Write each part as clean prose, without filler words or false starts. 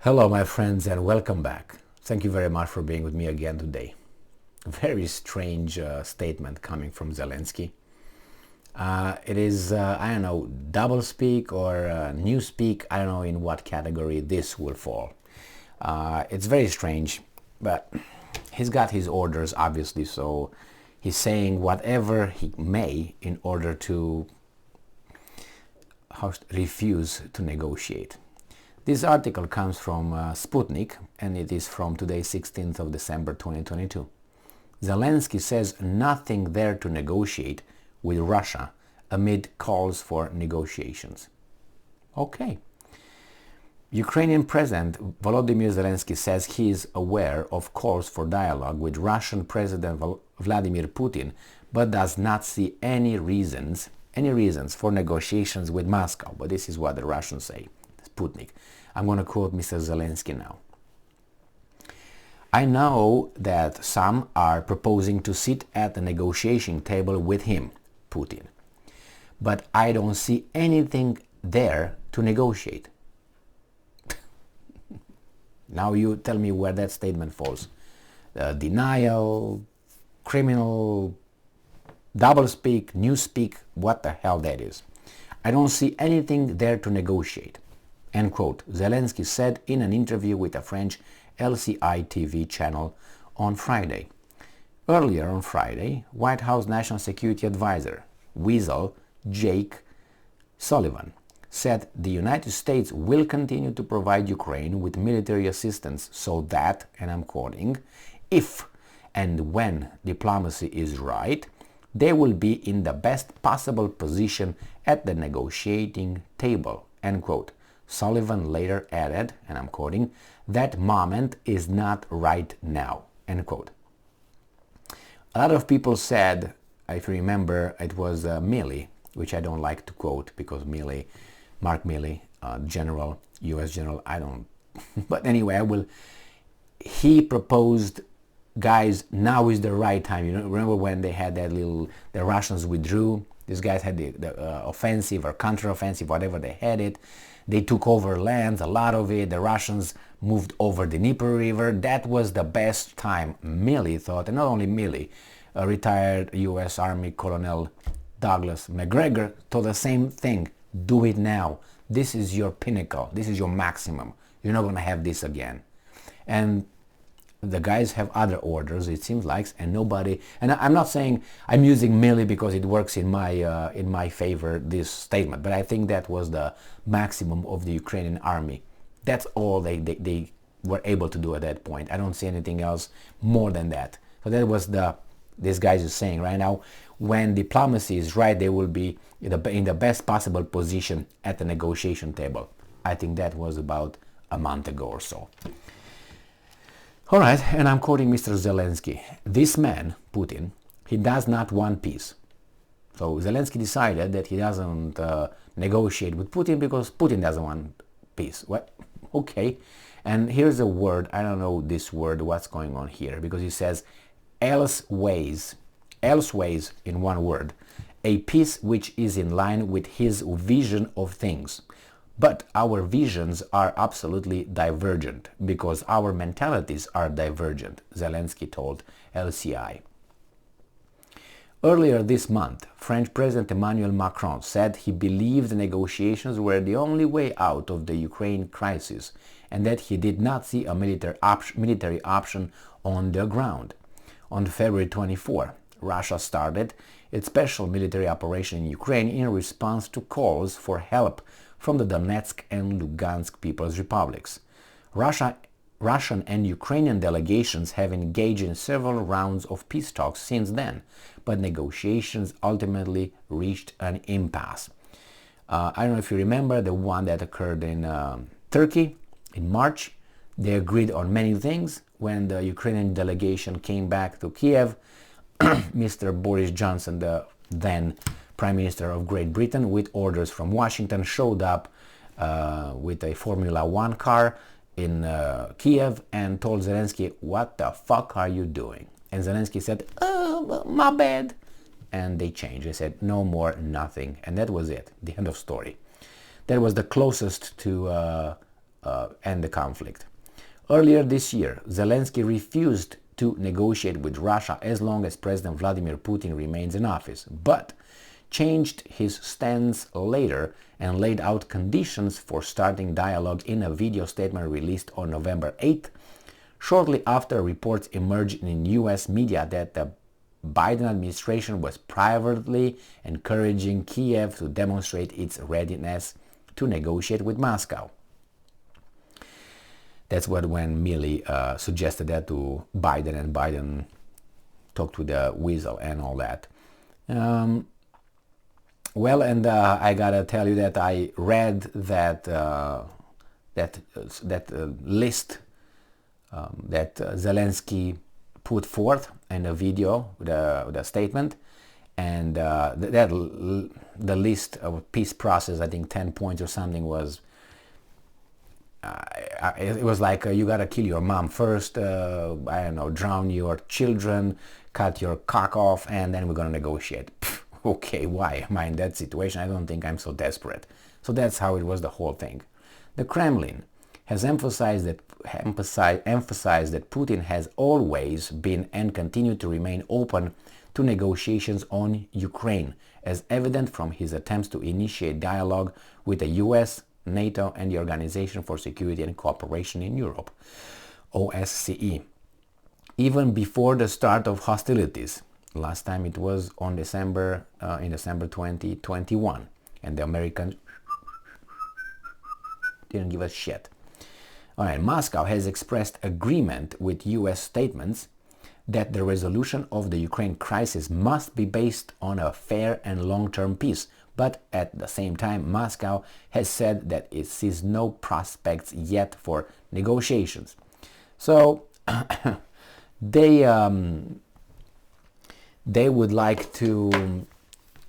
Hello my friends and welcome back. Thank you very much for being with me again today. Very strange statement coming from Zelensky. It is, I don't know, double speak or new speak. I don't know in what category this will fall. It's very strange, but he's got his orders obviously, so he's saying whatever he may in order to refuse to negotiate. This article comes from Sputnik, and it is from today, 16th of December 2022. Zelensky says nothing there to negotiate with Russia amid calls for negotiations. Okay. Ukrainian President Volodymyr Zelensky says he is aware of calls for dialogue with Russian President Vladimir Putin, but does not see any reasons for negotiations with Moscow. But this is what the Russians say. Sputnik. I'm going to quote Mr. Zelensky now. I know that some are proposing to sit at the negotiation table with him, Putin, but I don't see anything there to negotiate. Now you tell me where that statement falls. Denial, criminal, doublespeak, newspeak, what the hell that is. I don't see anything there to negotiate. End quote, Zelensky said in an interview with a French LCI TV channel on Friday. Earlier on Friday, White House National Security Advisor, Weasel Jake Sullivan, said the United States will continue to provide Ukraine with military assistance so that, and I'm quoting, if and when diplomacy is right, they will be in the best possible position at the negotiating table, end quote. Sullivan later added, and I'm quoting, that moment is not right now, end quote. A lot of people said, if you remember, it was Milley, which I don't like to quote because Milley, Mark Milley, general, U.S. general, I don't, but anyway, he proposed, guys, now is the right time. You know, remember when they had that the Russians withdrew, these guys had the offensive or counter-offensive, whatever they had it. They took over lands, a lot of it. The Russians moved over the Dnieper River. That was the best time, Milley thought, and not only Milley, retired U.S. Army Colonel Douglas McGregor thought the same thing. Do it now. This is your pinnacle. This is your maximum. You're not going to have this again. And the guys have other orders, it seems like, and nobody. And I'm not saying I'm using Milley because it works in my favor, this statement, but I think that was the maximum of the Ukrainian army. That's all they were able to do at that point. I don't see anything else more than that. So that was this guy is saying right now, when diplomacy is right, they will be in the best possible position at the negotiation table. I think that was about a month ago or so. All right, and I'm quoting Mr. Zelensky. This man, Putin, he does not want peace. So Zelensky decided that he doesn't negotiate with Putin because Putin doesn't want peace. What? Okay. And here's a word, I don't know this word, what's going on here, because he says elseways in one word, a peace which is in line with his vision of things. But our visions are absolutely divergent because our mentalities are divergent, Zelensky told LCI. Earlier this month, French President Emmanuel Macron said he believed the negotiations were the only way out of the Ukraine crisis and that he did not see a military option on the ground. On February 24, Russia started its special military operation in Ukraine in response to calls for help from the Donetsk and Lugansk People's Republics. Russian and Ukrainian delegations have engaged in several rounds of peace talks since then, but negotiations ultimately reached an impasse. I don't know if you remember the one that occurred in Turkey in March. They agreed on many things. When the Ukrainian delegation came back to Kiev, Mr. Boris Johnson, the then Prime Minister of Great Britain, with orders from Washington, showed up with a Formula One car in Kiev and told Zelensky, what the fuck are you doing? And Zelensky said, oh, my bad. And they changed. They said, no more, nothing. And that was it. The end of story. That was the closest to end the conflict. Earlier this year, Zelensky refused to negotiate with Russia as long as President Vladimir Putin remains in office, but changed his stance later and laid out conditions for starting dialogue in a video statement released on November 8th, shortly after reports emerged in US media that the Biden administration was privately encouraging Kiev to demonstrate its readiness to negotiate with Moscow. That's what when Milley suggested that to Biden, and Biden talked to the weasel and all that. Well, and I gotta tell you that I read that list that Zelensky put forth in a video with a statement, and the list of peace process, I think 10 points or something, was it was like you gotta kill your mom first, I don't know, drown your children, cut your cock off, and then we're gonna negotiate. Okay, why am I in that situation? I don't think I'm so desperate. So that's how it was, the whole thing. The Kremlin has emphasized that Putin has always been and continued to remain open to negotiations on Ukraine, as evident from his attempts to initiate dialogue with the US, NATO, and the Organization for Security and Cooperation in Europe, OSCE, even before the start of hostilities. Last time it was on in December 2021, and the Americans didn't give a shit. All right, Moscow has expressed agreement with US statements that the resolution of the Ukraine crisis must be based on a fair and long-term peace, but at the same time, Moscow has said that it sees no prospects yet for negotiations. So they would like to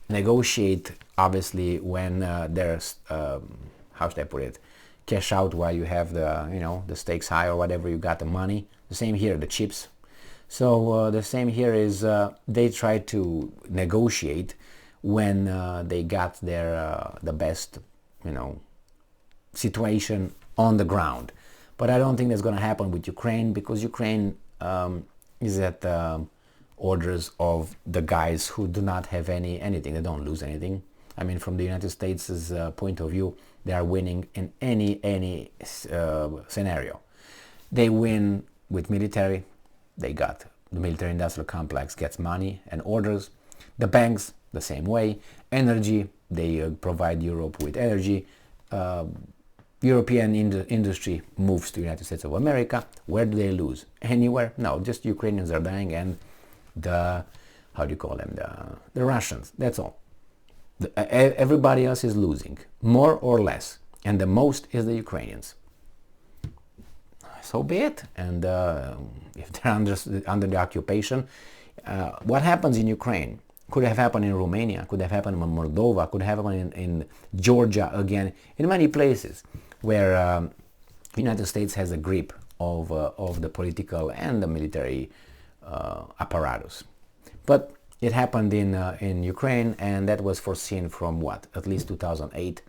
negotiate, obviously, when there's how should I put it, cash out while you have the stakes high or whatever, you got the money. The same here, the chips. So the same here is they try to negotiate when they got their the best situation on the ground. But I don't think that's going to happen with Ukraine, because Ukraine is at orders of the guys who do not have anything. They don't lose anything. I mean, from the United States' point of view, they are winning in any scenario. They win with military. They got the military-industrial complex gets money and orders. The banks, the same way. Energy, they provide Europe with energy. European industry moves to the United States of America. Where do they lose? Anywhere? No, just Ukrainians are dying, and the Russians. That's all. Everybody else is losing, more or less, and the most is the Ukrainians. So be it. And if they're under the occupation, what happens in Ukraine could have happened in Romania, could have happened in Moldova, could have happened in Georgia again, in many places where the United States has a grip of the political and the military apparatus. But it happened in Ukraine, and that was foreseen from at least 2008,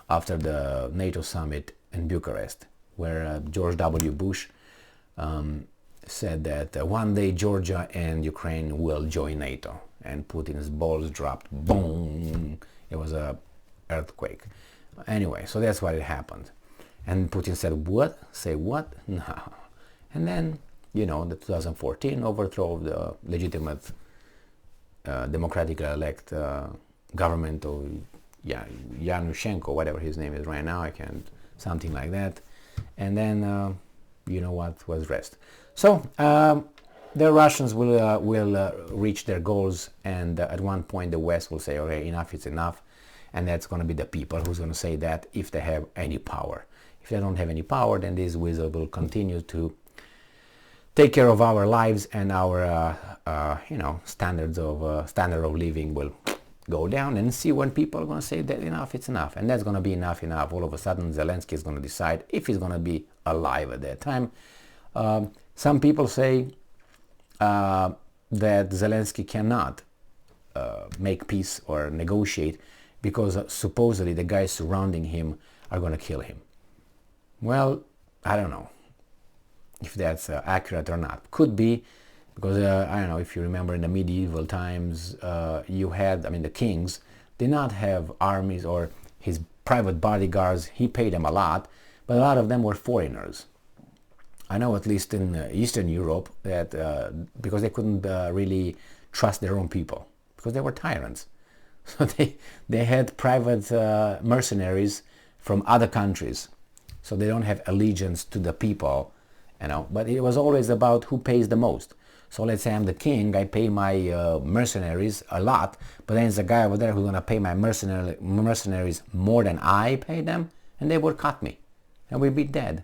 after the NATO summit in Bucharest, where George W. Bush said that one day Georgia and Ukraine will join NATO, and Putin's balls dropped. Boom! It was a earthquake. Anyway, so that's what it happened. And Putin said, what? Say what? No. And then, the 2014 overthrow of the legitimate democratically elected government of Yanushchenko, whatever his name is right now, something like that. And then, what was rest. So, the Russians will reach their goals, and at one point the West will say, okay, enough is enough. And that's going to be the people who's going to say that, if they have any power. If they don't have any power, then this wizard will continue to take care of our lives, and our standard of living will go down, and see when people are going to say that enough is enough. And that's going to be enough. All of a sudden Zelensky is going to decide if he's going to be alive at that time. Some people say that Zelensky cannot make peace or negotiate because supposedly the guys surrounding him are going to kill him. Well, I don't know if that's accurate or not. Could be, because I don't know if you remember in the medieval times, you had, I mean, the kings did not have armies or his private bodyguards. He paid them a lot, but a lot of them were foreigners. I know at least in Eastern Europe that because they couldn't really trust their own people because they were tyrants. So they had private mercenaries from other countries. So they don't have allegiance to the people, you know. But it was always about who pays the most. So let's say I'm the king, I pay my mercenaries a lot, but then there's a guy over there who's gonna pay my mercenaries more than I pay them, and they would cut me, and we'd be dead.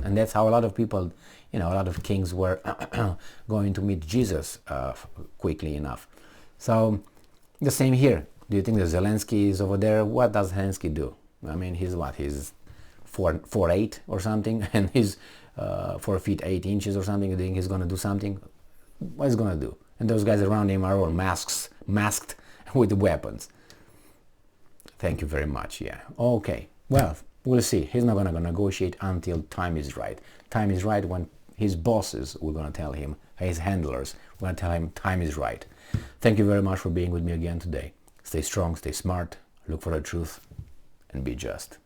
And that's how a lot of people, you know, a lot of kings were going to meet Jesus quickly enough. So the same here. Do you think that Zelensky is over there? What does Zelensky do? I mean, he's what? He's 4'8" or something, and he's 4 feet 8 inches or something. You think he's gonna do something? What is he gonna do? And those guys around him are all masked with weapons. Thank you very much. Yeah. Okay. Well, we'll see. He's not gonna negotiate until time is right. Time is right when his bosses were gonna tell him, his handlers were gonna tell him time is right. Thank you very much for being with me again today. Stay strong, stay smart, look for the truth, and be just.